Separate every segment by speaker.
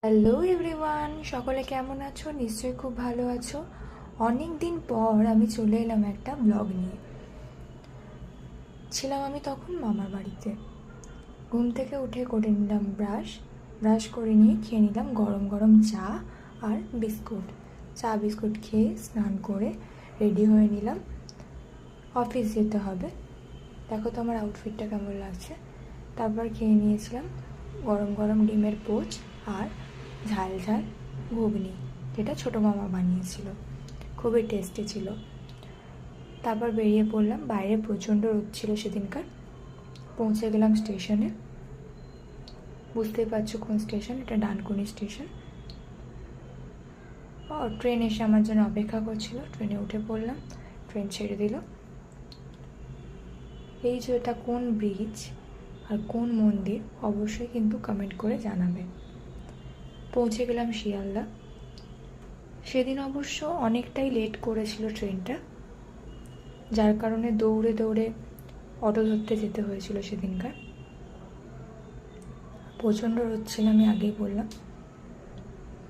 Speaker 1: Hello everyone, সকলে কেমন আছো? নিশ্চয়ই খুব ভালো আছো। অনেক দিন পর আমি চলে এলাম একটা ব্লগ নিয়ে। ছিলাম আমি তখন মামার বাড়িতে। ঘুম থেকে উঠে করে নিলাম ব্রাশ করে নিয়ে খেয়ে নিলাম গরম গরম চা আর বিস্কুট। চা বিস্কুট খেয়ে স্নান করে রেডি হয়ে নিলাম, অফিস যেতে হবে। দেখো তো আমার আউটফিটটা কেমন লাগছে। তারপর খেয়ে নিয়েছিলাম গরম গরম ডিমের পোচ আর ঝাল ঝাল ঘুগনি, যেটা ছোটো মামা বানিয়েছিল, খুবই টেস্টি ছিল। তারপর বেরিয়ে পড়লাম। বাইরে প্রচণ্ড রোদ ছিল সেদিনকার। পৌঁছে গেলাম স্টেশনে। বুঝতেই পারছো কোন স্টেশন, এটা ডানকুনি স্টেশন। ট্রেন এসে আমার জন্য অপেক্ষা করছিল। ট্রেনে উঠে পড়লাম, ট্রেন ছেড়ে দিল। এই যে এটা কোন ব্রিজ আর কোন মন্দির অবশ্যই কিন্তু কমেন্ট করে জানাবে। পৌঁছে গেলাম শিয়ালদা। সেদিন অবশ্য অনেকটাই লেট করেছিল ট্রেনটা, যার কারণে দৌড়ে দৌড়ে অটো ধরতে যেতে হয়েছিল সেদিনকার। প্রচণ্ড রোদ ছিল, আমি আগেই বললাম।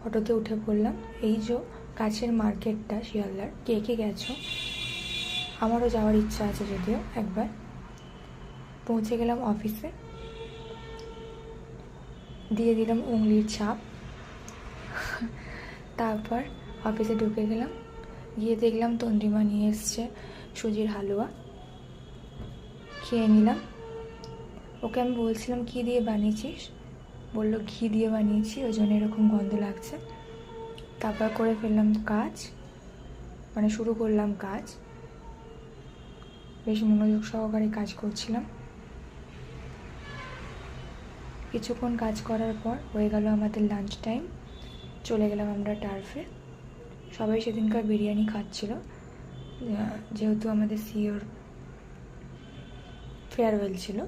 Speaker 1: অটোতে উঠে পড়লাম। এই যে কাছের মার্কেটটা শিয়ালদার, কে কে গেছো? আমারও যাওয়ার ইচ্ছা আছে যদিও একবার। পৌঁছে গেলাম অফিসে, দিয়ে দিলাম উংলির ছাপ। তারপর অফিসে ঢুকে গেলাম। গিয়ে দেখলাম তন্দ্রিমা নিয়ে এসছে সুজির হালুয়া। খেয়ে নিলাম। ওকে আমি বলছিলাম কী দিয়ে বানিয়েছিস, বললো ঘি দিয়ে বানিয়েছি, ওই জন্য এরকম গন্ধ লাগছে। তারপর করে ফেললাম কাজ, মানে শুরু করলাম কাজ। বেশ মনোযোগ সহকারে কাজ করছিলাম। কিছুক্ষণ কাজ করার পর হয়ে গেল আমাদের লাঞ্চ টাইম। চলে গেলাম আমরা টার্ফে। সবাই সেদিনকার বিরিয়ানি খাচ্ছিল, যেহেতু আমাদের সিওর ফেয়ারওয়েল ছিল,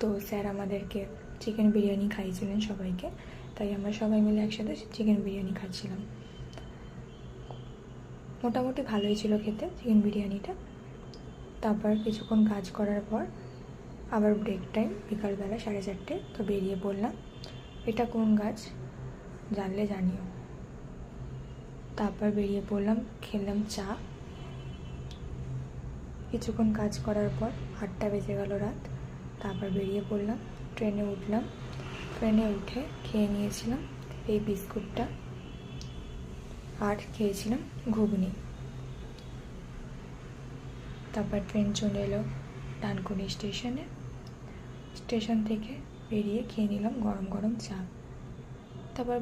Speaker 1: তো স্যার আমাদেরকে চিকেন বিরিয়ানি খাইয়েছিলেন সবাইকে। তাই আমরা সবাই মিলে একসাথে চিকেন বিরিয়ানি খাচ্ছিলাম। মোটামুটি ভালোই ছিল খেতে চিকেন বিরিয়ানিটা। তারপর কিছুক্ষণ কাজ করার পর আবার ব্রেক টাইম, বিকালবেলা 4:30, তো বেরিয়ে পড়লাম। এটা কোন গাছ জানলে জানিও। তারপর বেরিয়ে পড়লাম, খেলাম চা। কিছুক্ষণ কাজ করার পর 8টা বেজে গেল রাত। তারপর বেরিয়ে পড়লাম, ট্রেনে উঠলাম। ট্রেনে উঠে খেয়ে নিয়েছিলাম এই বিস্কুটটা আর খেয়েছিলাম ঘুগনি। তারপর ট্রেন চলে এলো ডানকুনি স্টেশনে। স্টেশন থেকে বেরিয়ে খেয়ে নিলাম গরম গরম চা। তারপর